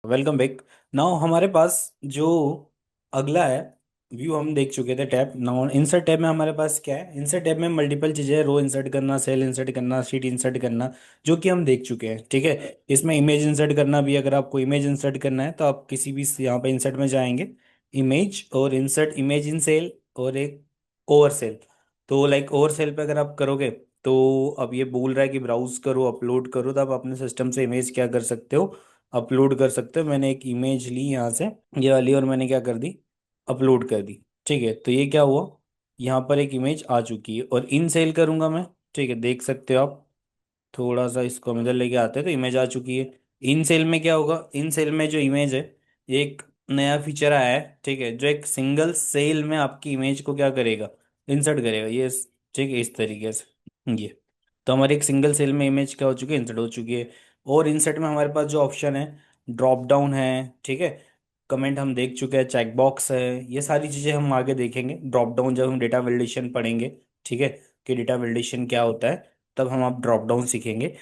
Welcome back. Now हमारे पास जो अगला है व्यू हम देख चुके थे। टैब नाउ इंसर्ट टैब में हमारे पास क्या है? इंसर्ट टैब में मल्टीपल चीजें हैं। रो इंसर्ट करना, सेल इंसर्ट करना, शीट इंसर्ट करना, जो कि हम देख चुके हैं। ठीक है। इसमें इमेज इंसर्ट करना भी, अगर आपको इमेज इंसर्ट करना है तो आप किसी भी यहाँ पे इंसर्ट में जाएंगे, इमेज और इंसर्ट इमेज इन सेल और एक ओवर सेल। तो लाइक ओवर सेल पे अगर आप करोगे तो अब ये बोल रहा है कि ब्राउज करो, अपलोड करो, तो आप अपने सिस्टम से इमेज क्या कर सकते हो? अपलोड कर सकते हो। मैंने एक इमेज ली यहाँ से, ये वाली, और मैंने क्या कर दी? अपलोड कर दी। ठीक है, तो ये क्या हुआ? यहाँ पर एक इमेज आ चुकी है और इन सेल करूंगा मैं। ठीक है, देख सकते हो आप। थोड़ा सा इसको हम इधर लेके आते हैं तो इमेज आ चुकी है। इन सेल में क्या होगा? इन सेल में जो इमेज है, एक नया फीचर आया है। ठीक है, जो एक सिंगल सेल में आपकी इमेज को क्या करेगा? इंसर्ट करेगा। ये ठीक है, इस तरीके से ये। तो हमारी एक सिंगल सेल में इमेज क्या हो चुकी है? इंसर्ट हो चुकी है। और इंसर्ट में हमारे पास जो ऑप्शन है, ड्रॉप डाउन है। ठीक है, कमेंट हम देख चुके हैं, चेक बॉक्स है, ये सारी चीज़ें हम आगे देखेंगे। ड्रॉप डाउन जब हम डेटा वैलिडेशन पढ़ेंगे, ठीक है, कि डेटा वैलिडेशन क्या होता है, तब हम आप ड्रॉप डाउन सीखेंगे।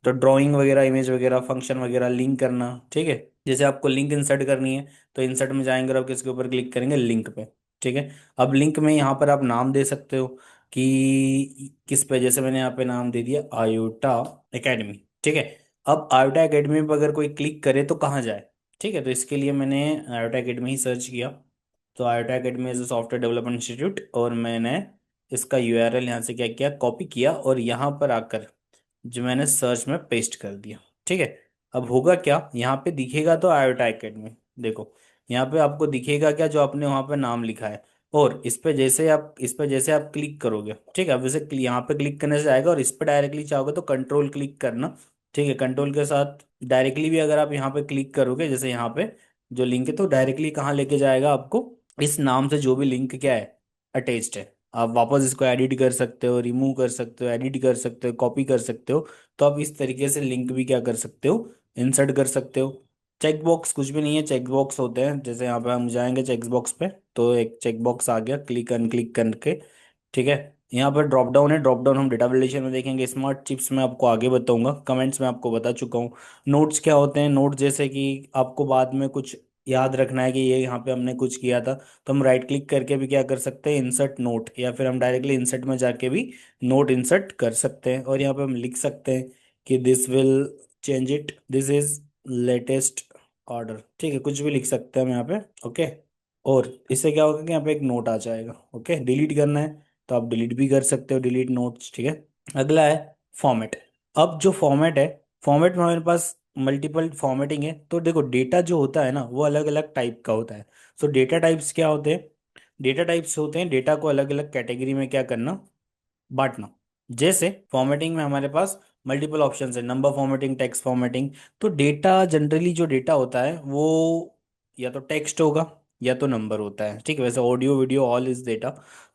तो ड्राइंग वगैरह, इमेज वगैरह, फंक्शन वगैरह, लिंक करना। ठीक है, जैसे आपको लिंक इंसर्ट करनी है तो इंसर्ट में जाएंगे और आप किसके ऊपर क्लिक करेंगे? लिंक पे। ठीक है, अब लिंक में यहाँ पर आप नाम दे सकते हो कि किस पे। जैसे मैंने यहाँ पे नाम दे दिया आयोटा एकेडमी। ठीक है, अब आयोटा एकेडमी पर अगर कोई क्लिक करे तो कहाँ जाए? ठीक है, तो इसके लिए मैंने आयोटा एकेडमी ही सर्च किया। तो iota academy is software development institute, और मैंने इसका यूआरएल यहाँ से क्या किया? कॉपी किया और यहाँ पर आकर जो मैंने सर्च में पेस्ट कर दिया। ठीक है, अब होगा क्या? यहाँ पे दिखेगा तो आयोटा एकेडमी। देखो, यहाँ पे आपको दिखेगा क्या? जो आपने वहाँ पे नाम लिखा है। और इस पे जैसे आप क्लिक करोगे, ठीक है, अब जैसे यहाँ पे क्लिक करने से आएगा, और इस पे डायरेक्टली चाहोगे तो कंट्रोल क्लिक करना। ठीक है, कंट्रोल के साथ डायरेक्टली भी अगर आप यहाँ पे क्लिक करोगे, जैसे यहाँ पे जो लिंक है, तो डायरेक्टली कहाँ लेके जाएगा आपको? इस नाम से जो भी लिंक क्या है, अटैच्ड है। आप वापस इसको एडिट कर सकते हो, रिमूव कर सकते हो, एडिट कर सकते हो, कॉपी कर सकते हो। तो आप इस तरीके से लिंक भी क्या कर सकते हो? इंसर्ट कर सकते हो। चेक बॉक्स कुछ भी नहीं है, चेक बॉक्स होते हैं। जैसे यहाँ पे हम जाएंगे चेक बॉक्स पे, तो एक चेक बॉक्स आ गया, क्लिक अनक्लिक करके। ठीक है, यहाँ पर ड्रॉप डाउन है। ड्रॉप डाउन हम डेटा वैलिडेशन में देखेंगे। स्मार्ट चिप्स में आपको आगे बताऊंगा, कमेंट्स में आपको बता चुका हूँ। नोट्स क्या होते हैं? नोट जैसे कि आपको बाद में कुछ याद रखना है कि ये यहाँ पे हमने कुछ किया था, तो हम राइट क्लिक करके भी क्या कर सकते हैं? इंसर्ट नोट, या फिर हम डायरेक्टली इंसर्ट में जाके भी नोट इंसर्ट कर सकते हैं। और यहाँ पे हम लिख सकते हैं कि this will change it, this is latest order. ठीक है, कुछ भी लिख सकते हैं हम यहाँ पे। ओके, और इससे क्या होगा कि यहाँ पे एक नोट आ जाएगा। ओके, डिलीट करना है तो आप डिलीट भी कर सकते हो, डिलीट नोट्स। ठीक है, अगला है फॉर्मेट। अब जो फॉर्मेट है, फॉर्मेट में हमारे पास मल्टीपल फॉर्मेटिंग है। तो देखो, डेटा जो होता है ना, वो अलग अलग टाइप का होता है। सो डेटा टाइप्स क्या होते हैं? डेटा टाइप्स होते हैं डेटा को अलग अलग कैटेगरी में क्या करना? बांटना। जैसे फॉर्मेटिंग में हमारे पास मल्टीपल ऑप्शंस है, नंबर फॉर्मेटिंग, टेक्स्ट फॉर्मेटिंग। तो डेटा जनरली जो डेटा होता है वो या तो टेक्स्ट होगा या तो नंबर होता है। ठीक है, वैसे audio video all is data.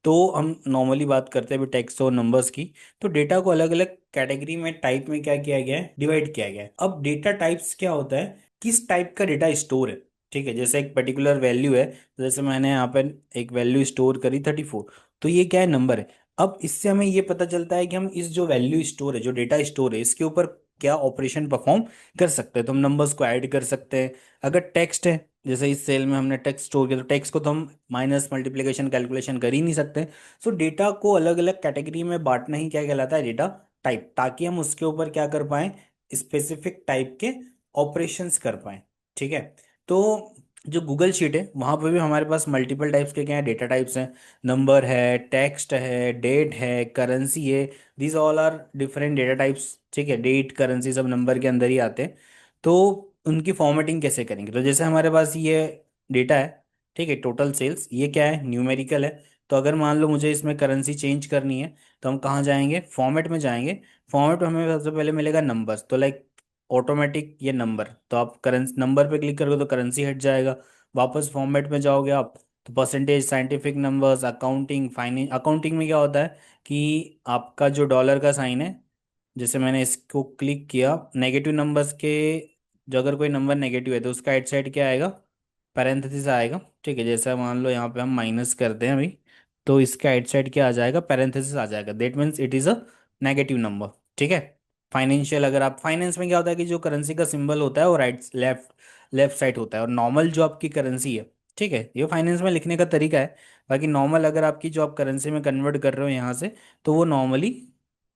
तो हम नॉर्मली बात करते हैं टेक्स्ट और नंबर्स की। तो डेटा को अलग अलग कैटेगरी में, टाइप में क्या किया गया है? डिवाइड किया गया है। अब डेटा टाइप्स क्या होता है? किस टाइप का डेटा स्टोर है। ठीक है, जैसे एक पर्टिकुलर वैल्यू है, जैसे मैंने यहाँ पर एक वैल्यू स्टोर करी 34, तो ये क्या है? नंबर है। अब इससे हमें ये पता चलता है कि हम इस जो वैल्यू स्टोर है, जो डेटा स्टोर है, इसके ऊपर क्या ऑपरेशन परफॉर्म कर सकते हैं। तो हम नंबर्स को ऐड कर सकते हैं। अगर टेक्स्ट है, जैसे इस सेल में हमने टेक्स्ट स्टोर किया, तो टेक्स्ट को तो हम माइनस मल्टीप्लिकेशन कैलकुलेशन कर ही नहीं सकते। सो डेटा को अलग अलग कैटेगरी में बांटना ही क्या कहलाता है? डेटा टाइप, ताकि हम उसके ऊपर क्या कर पाए? स्पेसिफिक टाइप के ऑपरेशंस कर पाए। ठीक है, तो जो गूगल शीट है वहां पर भी हमारे पास मल्टीपल टाइप्स के क्या है? डेटा टाइप्स हैं। नंबर है, टेक्स्ट है, डेट है, करेंसी है। These all are different data types. ठीक है, डेट करेंसी सब नंबर के अंदर ही आते हैं। तो उनकी फॉर्मेटिंग कैसे करेंगे? तो जैसे हमारे पास ये डेटा है, ठीक है, टोटल सेल्स, ये क्या है? न्यूमेरिकल है। तो अगर मान लो मुझे इसमें करेंसी चेंज करनी है, तो हम कहाँ जाएंगे? फॉर्मेट में जाएंगे। फॉर्मेट में हमें सबसे पहले मिलेगा नंबर्स, तो लाइक ऑटोमेटिक ये नंबर, तो आप करेंसी नंबर पे क्लिक करोगे तो करेंसी हट जाएगा। वापस फॉर्मेट में जाओगे आप, तो percentage, scientific numbers, accounting, finance. Accounting में क्या होता है कि आपका जो डॉलर का साइन है, जैसे मैंने इसको क्लिक किया, नेगेटिव नंबर्स के, जो अगर कोई नंबर नेगेटिव है तो उसका राइट साइड क्या आएगा? पैरेंथेसिस आएगा। ठीक है, जैसा मान लो यहाँ पे हम माइनस करते हैं अभी, तो इसका राइट साइड क्या आ जाएगा? पैरेंथेसिस आ जाएगा। That means it is a negative number. ठीक है, फाइनेंशियल, अगर आप फाइनेंस में क्या होता है कि जो करेंसी का सिंबल होता है वो राइट लेफ्ट लेफ्ट साइड होता है, और नॉर्मल जो आपकी करेंसी है, ठीक है, ये फाइनेंस में लिखने का तरीका है। बाकी नॉर्मल अगर आपकी जो आप करेंसी में कन्वर्ट कर रहे हो यहाँ से, तो वो नॉर्मली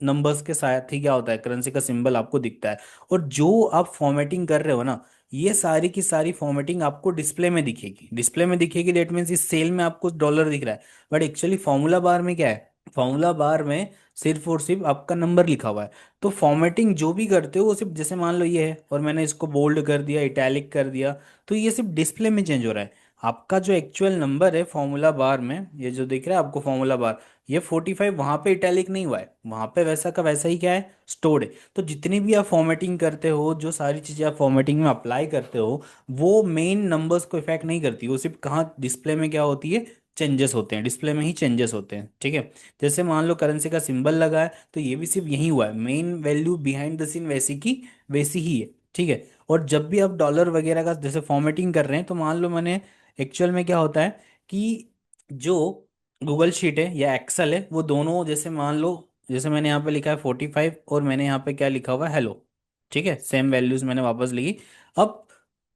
नंबर्स के साथ ही क्या होता है, करेंसी का सिंबल आपको दिखता है। और जो आप फॉर्मेटिंग कर रहे हो ना, ये सारी की सारी फॉर्मेटिंग आपको डिस्प्ले में दिखेगी, डिस्प्ले में दिखेगी, डेट मीन्स इस सेल में आपको डॉलर दिख रहा है, बट एक्चुअली फॉर्मूला बार में क्या है, फॉर्मूला बार में सिर्फ और सिर्फ आपका नंबर लिखा हुआ है। तो फॉर्मेटिंग जो भी करते हो वो सिर्फ, जैसे मान लो ये है और मैंने इसको बोल्ड कर दिया, इटैलिक कर दिया, तो ये सिर्फ डिस्प्ले में चेंज हो रहा है। आपका जो एक्चुअल नंबर है फॉर्मूला बार में, ये जो दिख रहा है आपको फॉर्मूला बार, ये 45 वहां पे इटैलिक नहीं हुआ है, वहां पे वैसा का वैसा ही क्या है, स्टोर्ड है। तो जितनी भी आप फॉर्मेटिंग करते हो, जो सारी चीजें आप फॉर्मेटिंग में अप्लाई करते हो, वो मेन नंबर्स को इफेक्ट नहीं करती, वो सिर्फ कहाँ डिस्प्ले में क्या होती है, चेंजेस होते हैं, डिस्प्ले में ही चेंजेस होते हैं, ठीक है। जैसे मान लो करेंसी का सिंबल लगा है, तो ये भी सिर्फ यही हुआ है, main value behind the scene वैसी की वैसी ही है, ठीक है। और जब भी आप डॉलर वगैरह का जैसे फॉर्मेटिंग कर रहे हैं, तो मान लो मैंने एक्चुअल में क्या होता है कि जो गूगल शीट है या एक्सेल है, वो दोनों, जैसे मान लो, जैसे मैंने यहाँ पे लिखा है 45 और मैंने यहाँ पे क्या लिखा हुआ है, हेलो, ठीक है, सेम वैल्यूज मैंने वापस लिखी। अब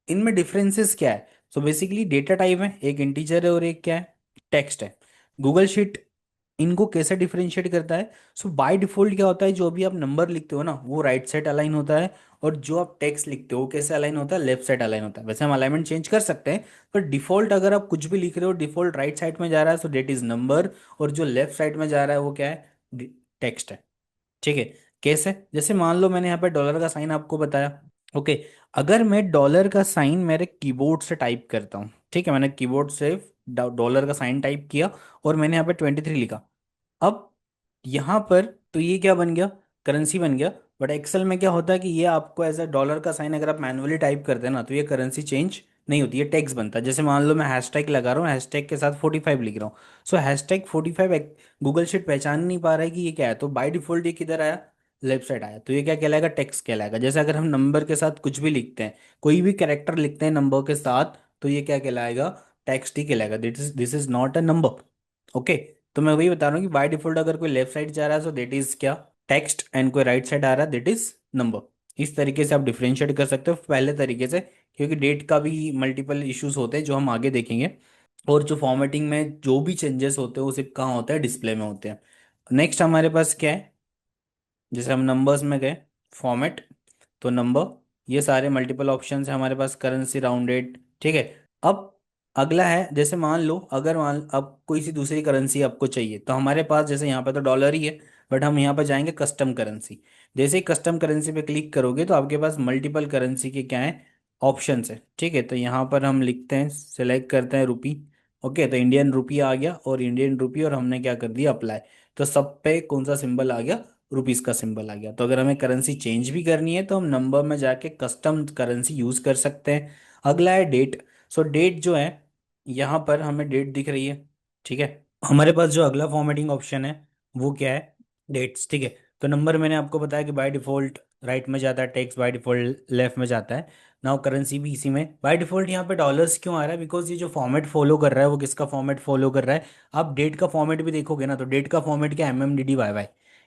इनमें डिफरेंसेस क्या है, सो बेसिकली डेटा टाइप है, एक इंटीजर है और एक क्या है, टेक्स्ट है। गूगल शीट इनको कैसे डिफरेंशिएट करता है, सो बाय डिफॉल्ट क्या होता है, जो भी आप नंबर लिखते हो ना वो राइट साइड अलाइन होता है, और जो आप टेक्स्ट लिखते हो वो कैसे अलाइन होता है, लेफ्ट साइड अलाइन होता है। वैसे हम अलाइनमेंट चेंज कर सकते हैं, पर डिफॉल्ट अगर आप कुछ भी लिख रहे हो, डिफॉल्ट राइट साइड में जा रहा है, सो डेट इज नंबर, और जो लेफ्ट साइड में जा रहा है वो क्या है, टेक्स्ट है, ठीक है। कैसे, जैसे मान लो मैंने यहाँ पे डॉलर का साइन आपको बताया, ओके। अगर मैं डॉलर का साइन मेरे कीबोर्ड से टाइप करता हूँ, ठीक है, मैंने कीबोर्ड से डॉलर का साइन टाइप किया और मैंने यहाँ पे 23 लिखा। अब यहाँ पर तो ये क्या बन गया, करेंसी बन गया। बट एक्सेल में क्या होता है कि ये आपको एज अ डॉलर का साइन अगर आप मैनुअली टाइप करते हैं ना, तो ये करेंसी चेंज नहीं होती, ये टेक्स्ट बनता है। जैसे मान लो मैं हैशटैग लगा रहा हूँ, हैशटैग के साथ 45 लिख रहा हूँ, सो हैशटैग 45 गूगल शीट पहचान नहीं पा रहा है कि ये क्या है, तो बाय डिफॉल्ट ये किधर आया, लेफ्ट साइड आया, तो ये क्या कहलाएगा, टेक्स्ट कहलाएगा। जैसे अगर हम नंबर के साथ कुछ भी लिखते हैं, कोई भी कैरेक्टर लिखते हैं नंबर के साथ, तो ये क्या कहलाएगा, टेक्स्ट ही कहलाएगा, this is not a number, okay. तो मैं वही बता रहा हूँ कि बाय डिफॉल्ट अगर कोई लेफ्ट साइड जा रहा है तो देट इज क्या, टेक्स्ट, एंड कोई राइट साइड आ रहा है देट इज नंबर। इस तरीके से आप डिफरेंशिएट कर सकते हो पहले तरीके से, क्योंकि डेट का भी मल्टीपल इश्यूज होते हैं जो हम आगे देखेंगे। और जो फॉर्मेटिंग में जो भी चेंजेस होते हैं वो सिर्फ कहाँ होता है, डिस्प्ले में होते हैं। नेक्स्ट हमारे पास क्या है, जैसे हम नंबर्स में गए, फॉर्मेट, तो नंबर, ये सारे मल्टीपल ऑप्शन है हमारे पास, करेंसी राउंडेड, ठीक है। अब अगला है, जैसे मान लो अगर मान अब कोई सी दूसरी करेंसी आपको चाहिए, तो हमारे पास जैसे यहाँ पे तो डॉलर ही है, बट हम यहाँ पर जाएंगे कस्टम करेंसी। जैसे ही कस्टम करेंसी पे क्लिक करोगे तो आपके पास मल्टीपल करेंसी के क्या है, ऑप्शंस है, ठीक है। तो यहाँ पर हम लिखते हैं, सेलेक्ट करते हैं रुपी, ओके, तो इंडियन रुपी आ गया, और इंडियन रुपी, और हमने क्या कर दिया, अप्लाई। तो सब पे कौन सा सिंबल आ गया, रुपीस का सिंबल आ गया। तो अगर हमें करेंसी चेंज भी करनी है तो हम नंबर में जाके कस्टम करेंसी यूज कर सकते हैं। अगला है डेट। सो डेट जो है, यहाँ पर हमें डेट दिख रही है, ठीक है। हमारे पास जो अगला फॉर्मेटिंग ऑप्शन है वो क्या है, डेट्स, ठीक है। तो नंबर मैंने आपको बताया कि बाय डिफॉल्ट राइट में जाता है, टेक्स्ट बाय डिफॉल्ट लेफ्ट में जाता है। नाउ करेंसी भी इसी में बाय डिफॉल्ट यहाँ पे डॉलर्स क्यों आ रहा है, बिकॉज ये जो फॉर्मेट फॉलो कर रहा है वो किसका फॉर्मेट फॉलो कर रहा है। आप डेट का फॉर्मेट भी देखोगे ना, तो डेट का फॉर्मेट क्या, MMDD YY।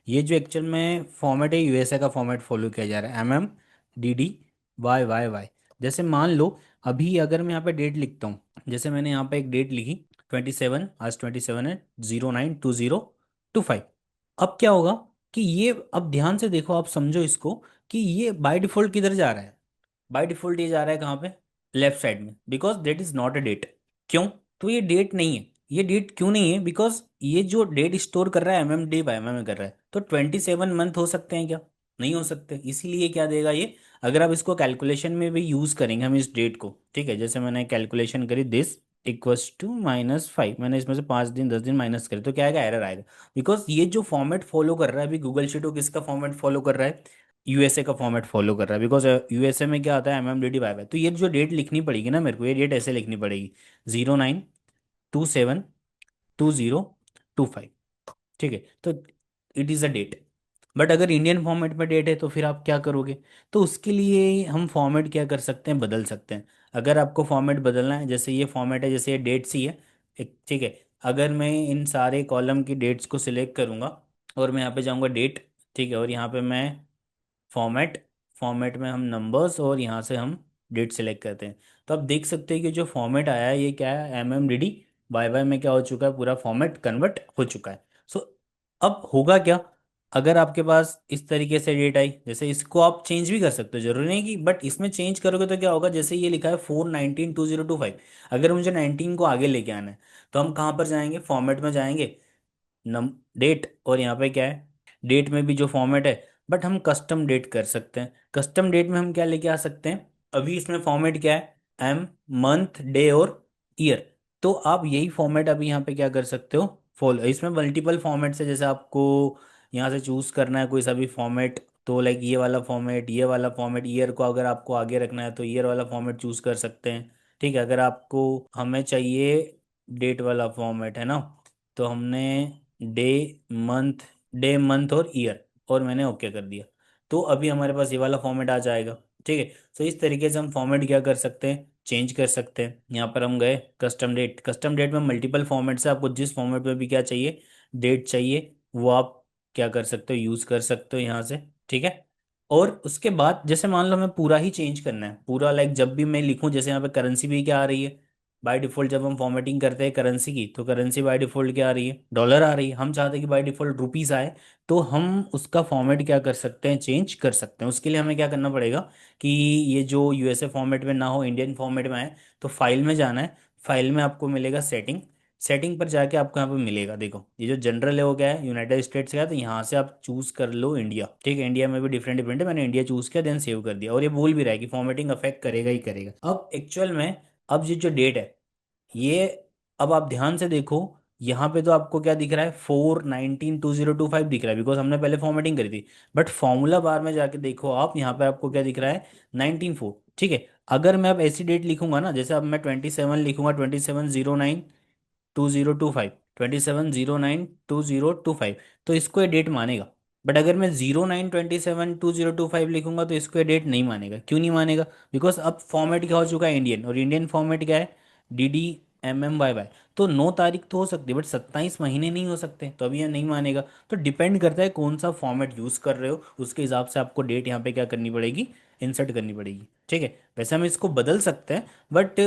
ये जो एक्चुअल में फॉर्मेट है, USA का फॉर्मेट फॉलो किया जा रहा है, MMDD YY। जैसे मान लो अभी अगर मैं यहाँ पे डेट लिखता हूँ, जैसे मैंने यहाँ पे एक डेट लिखी 27, आज 27 है, 09/20/25। अब क्या होगा कि ये, अब ध्यान से देखो, आप समझो इसको, कि ये बाय डिफॉल्ट किधर जा रहा है, बाय डिफॉल्ट ये जा रहा है कहाँ पे, लेफ्ट साइड में, because date is not a date. क्यों, तो ये डेट नहीं है। ये डेट क्यों नहीं है, बिकॉज ये जो डेट स्टोर कर रहा है MMD/MM में कर रहा है, तो 27 मंथ हो सकते हैं क्या, नहीं हो सकते। इसीलिए क्या देगा ये, अगर आप इसको कैलकुलेशन में भी यूज करेंगे हम इस डेट को, ठीक है, जैसे मैंने कैलकुलेशन करी, दिस इक्वल्स टू -5, मैंने इसमें से 5 दिन 10 दिन माइनस करे, तो क्या आएगा, एरर आएगा। बिकॉज ये जो फॉर्मेट फॉलो कर रहा है अभी गूगल शीट, वो किसका फॉर्मेट फॉलो कर रहा है, USA का फॉर्मेट फॉलो कर रहा है। बिकॉज USA में क्या आता है, MMDD/YY। तो ये जो डेट लिखनी पड़ेगी ना मेरे को, ये डेट ऐसे लिखनी पड़ेगी, 09/27/20/25, ठीक है। तो it is a date. But अगर इंडियन फॉर्मेट में डेट है तो फिर आप क्या करोगे, तो उसके लिए हम फॉर्मेट क्या कर सकते हैं, बदल सकते हैं। अगर आपको फॉर्मेट बदलना है, जैसे ये फॉर्मेट है, जैसे ये डेट्स ही है, ठीक है। अगर मैं इन सारे कॉलम की डेट्स को सिलेक्ट करूंगा और मैं यहाँ पे जाऊंगा डेट, ठीक है, और यहाँ पे मैं फॉर्मेट, फॉर्मेट में हम नंबर्स और यहाँ से हम डेट सेलेक्ट करते हैं। तो आप देख सकते हैं कि जो फॉर्मेट आया है ये क्या है, M M D D Y Y में क्या हो चुका है, पूरा फॉर्मेट कन्वर्ट हो चुका है। सो अब होगा क्या, अगर आपके पास इस तरीके से डेट आई, जैसे इसको आप चेंज भी कर सकते हो, जरूरी नहीं कि, बट इसमें चेंज करोगे तो क्या होगा, जैसे ये लिखा है 4/19/2025, अगर मुझे 19 को आगे लेके आना है तो हम कहाँ पर जाएंगे, फॉर्मेट में जाएंगे, नम डेट, और यहाँ पे क्या है, डेट में भी जो फॉर्मेट है, बट हम कस्टम डेट कर सकते हैं। कस्टम डेट में हम क्या लेके आ सकते हैं, अभी इसमें फॉर्मेट क्या है, एम, मंथ, डे और ईयर। तो आप यही फॉर्मेट अभी यहाँ पे क्या कर सकते हो, फॉलो, इसमें मल्टीपल फॉर्मेट से, जैसे आपको यहाँ से चूज करना है कोई सा भी फॉर्मेट, तो लाइक ये वाला फॉर्मेट, ये वाला फॉर्मेट, ईयर को अगर आपको आगे रखना है तो ईयर वाला फॉर्मेट चूज कर सकते हैं। ठीक है, अगर आपको, हमें चाहिए डेट वाला फॉर्मेट है ना, तो हमने डे, मंथ, डे मंथ और ईयर, और मैंने ओके कर दिया, तो अभी हमारे पास ये वाला फॉर्मेट आ जाएगा। ठीक है, तो इस तरीके से हम फॉर्मेट क्या कर सकते हैं, चेंज कर सकते हैं। यहाँ पर हम गए कस्टम डेट, कस्टम डेट में मल्टीपल फॉर्मेट से आपको जिस फॉर्मेट में भी क्या चाहिए, डेट चाहिए, वो आप क्या कर सकते हो, यूज कर सकते हो यहाँ से। ठीक है, और उसके बाद जैसे मान लो हमें पूरा ही चेंज करना है, पूरा लाइक जब भी मैं लिखूं, जैसे यहाँ पे करेंसी भी क्या आ रही है, बाय डिफॉल्ट जब हम फॉर्मेटिंग करते हैं करेंसी की, तो करेंसी बाय डिफॉल्ट क्या आ रही है, डॉलर आ रही है, हम चाहते हैं कि बाय डिफॉल्ट रुपीस आए, तो हम उसका फॉर्मेट क्या कर सकते हैं, चेंज कर सकते हैं। उसके लिए हमें क्या करना पड़ेगा कि ये जो यूएसए फॉर्मेट में ना हो, इंडियन फॉर्मेट में आए, तो फाइल में जाना है, फाइल में आपको मिलेगा सेटिंग, सेटिंग पर जाके आपको यहाँ पे मिलेगा, देखो ये जो जनरल है हो गया है यूनाइटेड स्टेट्स का है, तो यहाँ से आप चूज कर लो इंडिया। ठीक है, इंडिया में भी डिफरेंट डिफरेंट है, मैंने इंडिया चूज किया, देन सेव कर दिया, और ये बोल भी रहा है कि फॉर्मेटिंग अफेक्ट करेगा ही करेगा। अब एक्चुअल में, अब ये जो डेट है ये, अब आप ध्यान से देखो, यहाँ पे तो आपको क्या दिख रहा है, 4/19/2025 दिख रहा है, बिकॉज हमने पहले फॉर्मेटिंग करी थी। बट फॉर्मूला बार में जाके देखो आप, यहाँ पे आपको क्या दिख रहा है, 19/4। ठीक है, अगर मैं अब ऐसी डेट लिखूंगा ना, जैसे अब मैं 27 लिखूंगा, 27/09/2025, 27/09/2025, तो इसको ये डेट मानेगा। बट अगर मैं 09/27/2025 लिखूंगा तो इसको ये डेट नहीं मानेगा। क्यों नहीं मानेगा, बिकॉज अब फॉर्मेट क्या हो चुका है, इंडियन, और इंडियन फॉर्मेट क्या है, DDMMYY। तो 9 तारीख तो हो सकती है, बट 27 महीने नहीं हो सकते, तो अभी यह नहीं मानेगा। तो डिपेंड करता है कौन सा फॉर्मेट यूज कर रहे हो, उसके हिसाब से आपको डेट यहाँ पे क्या करनी पड़ेगी, इंसर्ट करनी पड़ेगी। ठीक है, वैसे हम इसको बदल सकते हैं, बट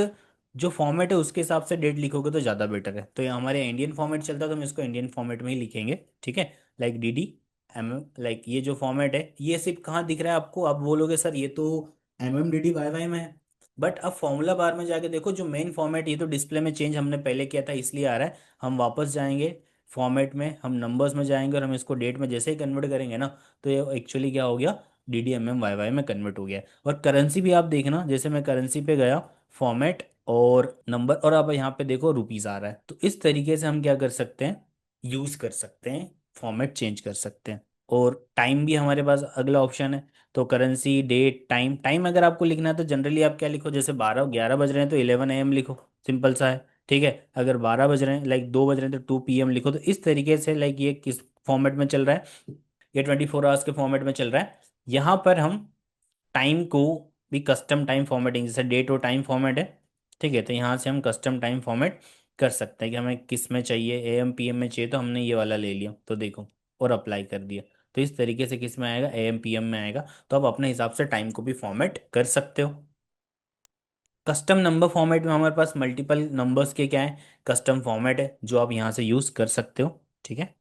जो फॉर्मेट है उसके हिसाब से डेट लिखोगे तो ज़्यादा बेटर है। तो ये हमारे इंडियन फॉर्मेट चलता है, तो हम इसको इंडियन फॉर्मेट में ही लिखेंगे। ठीक है, लाइक DDMM, लाइक ये जो फॉर्मेट है ये सिर्फ कहाँ दिख रहा है आपको, आप बोलोगे सर ये तो MMDDYY में है, बट अब फॉर्मूला बार में जाके देखो, जो मेन फॉर्मेट, ये तो डिस्प्ले में चेंज हमने पहले किया था इसलिए आ रहा है। हम वापस जाएंगे फॉर्मेट में, हम नंबर्स में जाएंगे, और हम इसको डेट में जैसे ही कन्वर्ट करेंगे ना, तो ये एक्चुअली क्या हो गया, DDMMYY में कन्वर्ट हो गया। और करेंसी भी आप देखना, जैसे मैं करेंसी पे गया, फॉर्मेट और नंबर, और अब यहाँ पे देखो रुपीज आ रहा है। तो इस तरीके से हम क्या कर सकते हैं, यूज कर सकते हैं, फॉर्मेट चेंज कर सकते हैं। और टाइम भी हमारे पास अगला ऑप्शन है, तो करेंसी, डेट, टाइम, टाइम अगर आपको लिखना है तो जनरली आप क्या लिखो, जैसे 12-11 बज रहे हैं तो 11 AM लिखो, सिंपल सा है। ठीक है, अगर 12 बज रहे हैं, लाइक 2 बज रहे हैं, तो 2 PM लिखो। तो इस तरीके से, लाइक ये किस फॉर्मेट में चल रहा है, ये 24 आवर्स के फॉर्मेट में चल रहा है। यहाँ पर हम टाइम को भी कस्टम टाइम फॉर्मेटिंग, जैसे डेट और टाइम फॉर्मेट है। ठीक है, तो यहाँ से हम कस्टम टाइम फॉर्मेट कर सकते हैं कि हमें किस में चाहिए, AM PM में चाहिए तो हमने ये वाला ले लिया, तो देखो, और अप्लाई कर दिया। तो इस तरीके से किस में आएगा, AM PM में आएगा। तो आप अपने हिसाब से टाइम को भी फॉर्मेट कर सकते हो। कस्टम नंबर फॉर्मेट में हमारे पास मल्टीपल नंबर्स के क्या है, कस्टम फॉर्मेट है, जो आप यहाँ से यूज़ कर सकते हो। ठीक है,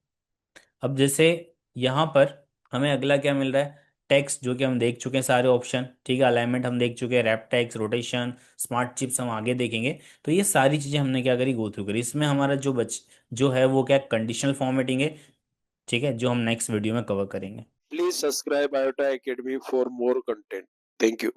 अब जैसे यहाँ पर हमें अगला क्या मिल रहा है, टेक्स्ट, जो कि हम देख चुके हैं सारे ऑप्शन। ठीक है, अलाइनमेंट हम देख चुके हैं, wrap text, rotation, smart chips हम आगे देखेंगे। तो ये सारी चीज़ें हमने क्या करी, गो थ्रू करी। इसमें हमारा जो है वो क्या, कंडीशनल फॉर्मेटिंग है। ठीक है, जो हम नेक्स्ट वीडियो में कवर करेंगे। Please subscribe IOTA Academy for more content. Thank you.